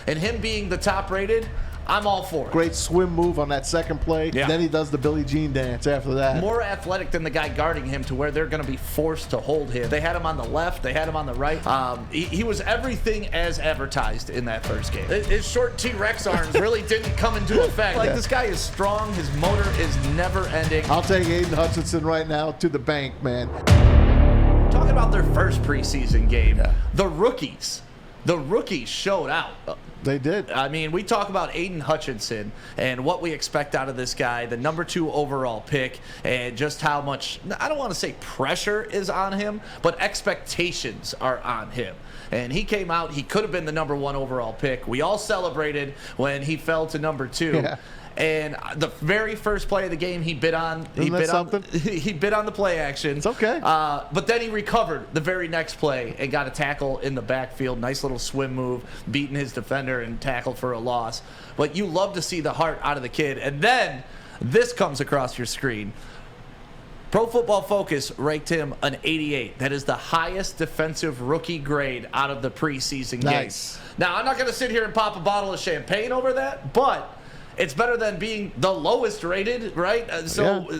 and him being the top rated, I'm all for it. Great swim move on that second play. Yeah. Then he does the Billie Jean dance after that. More athletic than the guy guarding him to where they're going to be forced to hold him. They had him on the left. They had him on the right. He was everything as advertised in that first game. His short T-Rex arms really didn't come into effect. Like, this guy is strong. His motor is never ending. I'll take Aidan Hutchinson right now to the bank, man. Talking about their first preseason game, the rookies showed out. They did. I mean, we talk about Aidan Hutchinson and what we expect out of this guy, the number 2 overall pick, and just how much, I don't want to say pressure is on him, but expectations are on him. And he came out, he could have been the number 1 overall pick. We all celebrated when he fell to number 2. Yeah. And the very first play of the game, he bit on the play action. It's okay. But then he recovered the very next play and got a tackle in the backfield. Nice little swim move, beating his defender and tackled for a loss. But you love to see the heart out of the kid. And then this comes across your screen. Pro Football Focus ranked him an 88. That is the highest defensive rookie grade out of the preseason games. Now, I'm not going to sit here and pop a bottle of champagne over that, but it's better than being the lowest rated, right?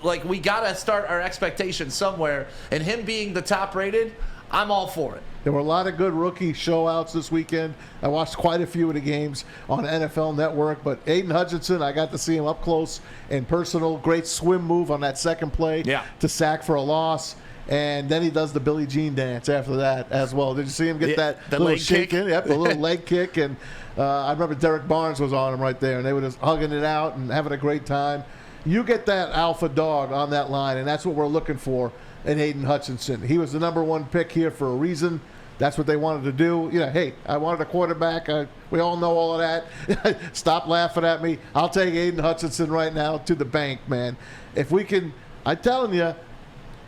Like, we got to start our expectations somewhere. And him being the top rated, I'm all for it. There were a lot of good rookie showouts this weekend. I watched quite a few of the games on NFL Network, but Aidan Hutchinson, I got to see him up close and personal. Great swim move on that second play to sack for a loss. And then he does the Billie Jean dance after that as well. Did you see him get that little shake in? Yep, the little leg kick. And I remember Derek Barnes was on him right there, and they were just hugging it out and having a great time. You get that alpha dog on that line, and that's what we're looking for in Aidan Hutchinson. He was the number 1 pick here for a reason. That's what they wanted to do. You know, hey, I wanted a quarterback. We all know all of that. Stop laughing at me. I'll take Aidan Hutchinson right now to the bank, man. If we can, I'm telling you,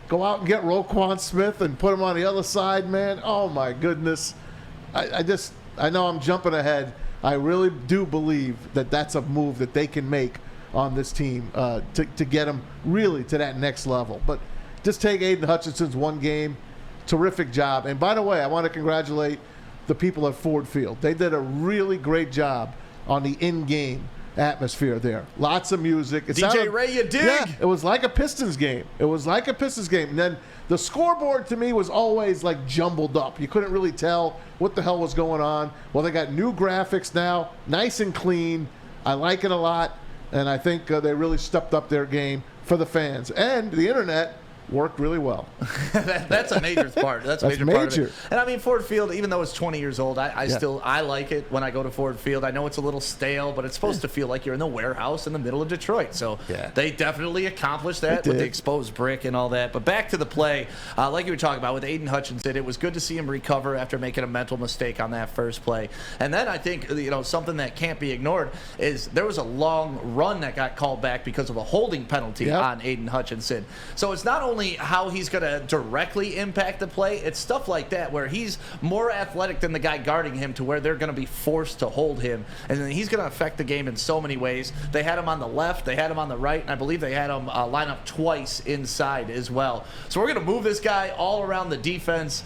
go out and get Roquan Smith and put him on the other side, man. Oh, my goodness. I know I'm jumping ahead. I really do believe that that's a move that they can make on this team to get them really to that next level. But just take Aidan Hutchinson's one game. Terrific job. And by the way, I want to congratulate the people at Ford Field. They did a really great job on the in-game atmosphere there. Lots of music. DJ Ray, you dig? Yeah, it was like a Pistons game. And then the scoreboard to me was always like jumbled up. You couldn't really tell what the hell was going on. Well, they got new graphics now, nice and clean. I like it a lot, and I think they really stepped up their game for the fans. And the internet worked really well. That's a major part. That's a major part of it. And I mean, Ford Field, even though it's 20 years old, I still like it when I go to Ford Field. I know it's a little stale, but it's supposed to feel like you're in the warehouse in the middle of Detroit. So they definitely accomplished that with the exposed brick and all that. But back to the play, like you were talking about with Aidan Hutchinson, it was good to see him recover after making a mental mistake on that first play. And then I think, something that can't be ignored is there was a long run that got called back because of a holding penalty on Aidan Hutchinson. So it's not only how he's going to directly impact the play, it's stuff like that where he's more athletic than the guy guarding him to where they're going to be forced to hold him, and then he's going to affect the game in so many ways. They had him on the left, they had him on the right, and I believe they had him line up twice inside as well. So we're going to move this guy all around the defense.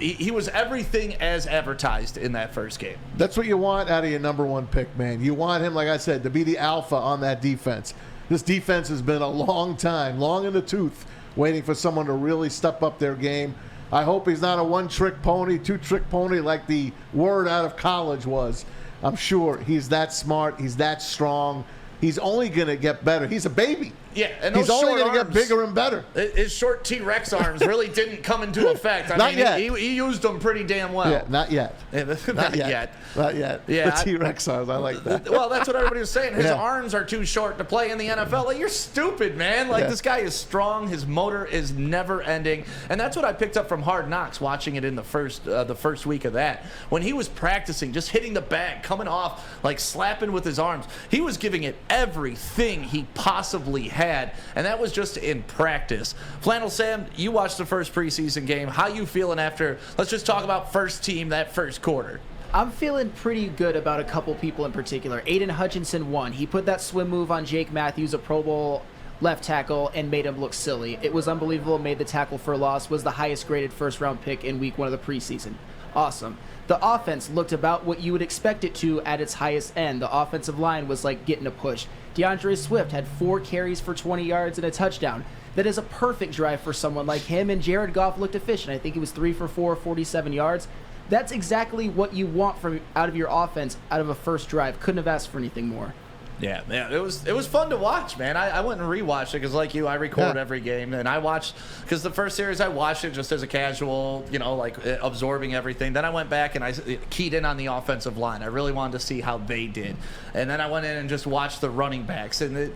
He was everything as advertised in that first game. That's what you want out of your number 1 pick, man. You want him, like I said, to be the alpha on that defense. This defense has been a long time, long in the tooth, waiting for someone to really step up their game. I hope he's not a one-trick pony, two-trick pony like the word out of college was. I'm sure he's that smart. He's that strong. He's only going to get better. He's a baby. Yeah, and those he's only going to get bigger and better. His short T-Rex arms really didn't come into effect. Not yet. He used them pretty damn well. Yeah, not yet. Not yet. Not yet. Yeah, the T-Rex arms, I like that. Well, that's what everybody was saying. His arms are too short to play in the NFL. Like, you're stupid, man. Like, this guy is strong. His motor is never ending. And that's what I picked up from Hard Knocks watching it in the first week of that. When he was practicing, just hitting the bag, coming off, like slapping with his arms, he was giving it everything he possibly had. And that was just in practice. Flannel Sam, you watched the first preseason game. How you feeling after, let's just talk about first team that first quarter. I'm feeling pretty good about a couple people in particular. Aidan Hutchinson won. He put that swim move on Jake Matthews, a Pro Bowl left tackle, and made him look silly. It was unbelievable. Made the tackle for a loss. Was the highest graded first round pick in week 1 of the preseason. awesome. The offense looked about what you would expect it to at its highest end. The offensive line was like getting a push. DeAndre Swift had 4 carries for 20 yards and a touchdown. That is a perfect drive for someone like him, and Jared Goff looked efficient. I think he was 3 for 4, 47 yards. That's exactly what you want from out of your offense out of a first drive. Couldn't have asked for anything more. Yeah, it was fun to watch, man. I went and rewatched it because, like you, I record every game, and I watched because the first series I watched it just as a casual, like absorbing everything. Then I went back and I keyed in on the offensive line. I really wanted to see how they did, and then I went in and just watched the running backs, and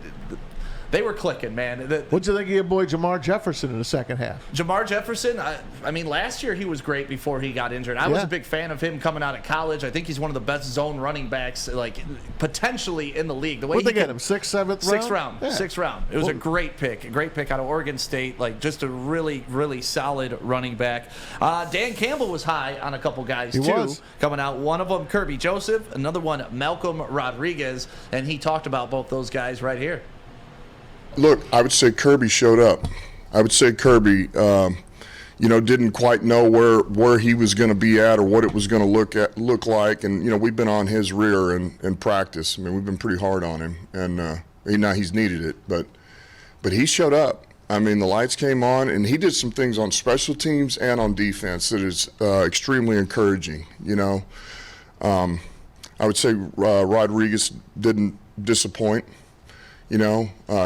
they were clicking, man. What'd you think of your boy Jamar Jefferson in the second half? Jamar Jefferson, I mean, last year he was great before he got injured. I was a big fan of him coming out of college. I think he's one of the best zone running backs, like potentially in the league. The way What'd they get him? 6th, 7th round? Sixth round. Yeah. 6th round. It was a great pick out of Oregon State. Like just a really, really solid running back. Dan Campbell was high on a couple guys too, coming out. One of them, Kirby Joseph. Another one, Malcolm Rodriguez, and he talked about both those guys right here. Look, I would say Kirby showed up. I would say Kirby, didn't quite know where he was going to be at or what it was going to look like. And, we've been on his rear in practice. I mean, we've been pretty hard on him. And now he's needed it. But he showed up. I mean, the lights came on, and he did some things on special teams and on defense that is extremely encouraging, I would say Rodriguez didn't disappoint.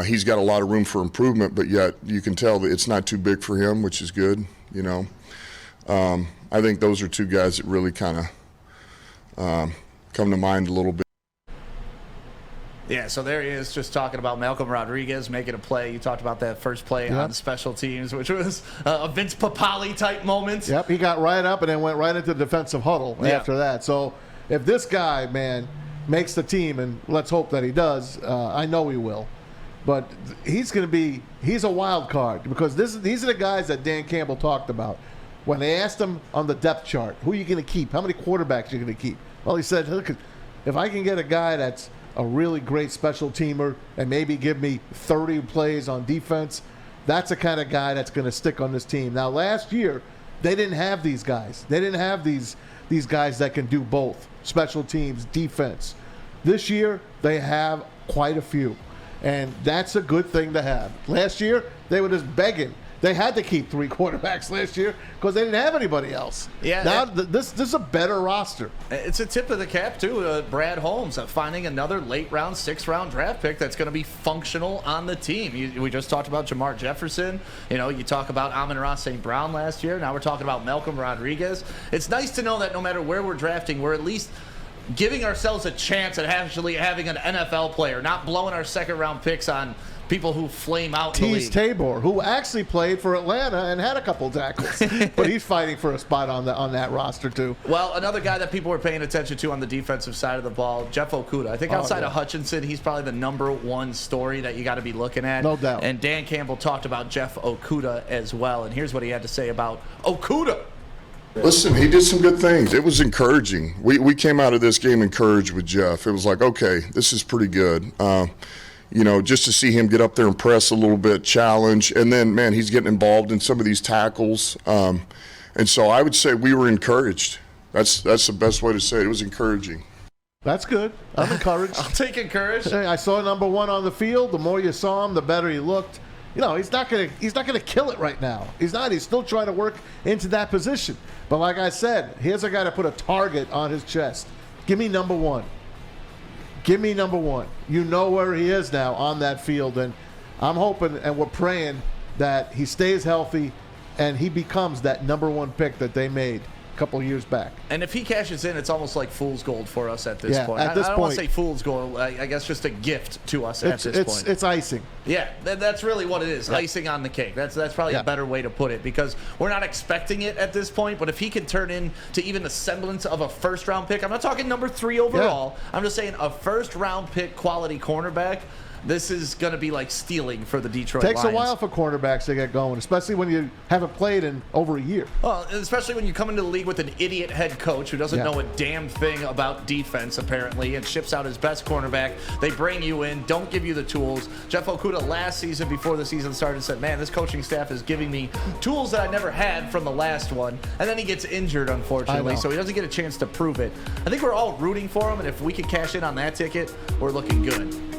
He's got a lot of room for improvement, but yet you can tell that it's not too big for him, which is good. I think those are 2 guys that really kind of come to mind a little bit. Yeah, so there he is just talking about Malcolm Rodriguez making a play. You talked about that first play on special teams, which was a Vince Papale type moment. Yep, he got right up and then went right into the defensive huddle after that. So if this guy, man, makes the team, and let's hope that he does. I know he will. But he's a wild card because these are the guys that Dan Campbell talked about. When they asked him on the depth chart, who are you going to keep? How many quarterbacks are you going to keep? Well, he said, look, if I can get a guy that's a really great special teamer and maybe give me 30 plays on defense, that's the kind of guy that's going to stick on this team. Now, last year, they didn't have these guys. They didn't have these guys that can do both, special teams, defense. This year, they have quite a few, and that's a good thing to have. Last year, they were just begging. They had to keep 3 quarterbacks last year because they didn't have anybody else. Yeah. Now, this is a better roster. It's a tip of the cap, too, Brad Holmes, finding another late-round, 6th-round draft pick that's going to be functional on the team. We just talked about Jamar Jefferson. You talk about Amon-Ra St. Brown last year. Now we're talking about Malcolm Rodriguez. It's nice to know that no matter where we're drafting, we're at least giving ourselves a chance at actually having an NFL player, not blowing our 2nd-round picks on people who flame out in the league. Tease Tabor, who actually played for Atlanta and had a couple tackles, but he's fighting for a spot on that roster too. Well, another guy that people were paying attention to on the defensive side of the ball, Jeff Okudah. I think outside of Hutchinson, he's probably the number 1 story that you got to be looking at. No doubt. And Dan Campbell talked about Jeff Okudah as well, and here's what he had to say about Okudah. Listen, he did some good things. It was encouraging. We came out of this game encouraged with Jeff. It was like, okay, this is pretty good. Just to see him get up there and press a little bit, challenge, and then, man, he's getting involved in some of these tackles. And so I would say we were encouraged. That's the best way to say it. It was encouraging. That's good. I'm encouraged. I'll take encouraged. I saw number 1 on the field. The more you saw him, the better he looked. He's not gonna kill it right now. He's not. He's still trying to work into that position. But like I said, here's a guy to put a target on his chest. Give me number 1. Give me number 1. You know where he is now on that field, and I'm hoping and we're praying that he stays healthy and he becomes that number 1 pick that they made a couple of years back. And if he cashes in, it's almost like fool's gold for us at this point. At this I don't point, want to say fool's gold. I guess just a gift to us at this point. It's icing. Yeah, that's really what it is. Icing on the cake. That's probably a better way to put it because we're not expecting it at this point. But if he can turn into even the semblance of a 1st-round pick, I'm not talking number 3 overall. I'm just saying a 1st-round pick quality cornerback. this is going to be like stealing for the Detroit Takes Lions. a while for cornerbacks to get going, especially when you haven't played in over a year. Well, especially when you come into the league with an idiot head coach who doesn't know a damn thing about defense, apparently, and ships out his best cornerback. They bring you in, don't give you the tools. Jeff Okudah last season, before the season started, said, man, this coaching staff is giving me tools that I never had from the last one. And then he gets injured, unfortunately, so he doesn't get a chance to prove it. I think we're all rooting for him, and if we can cash in on that ticket, we're looking good.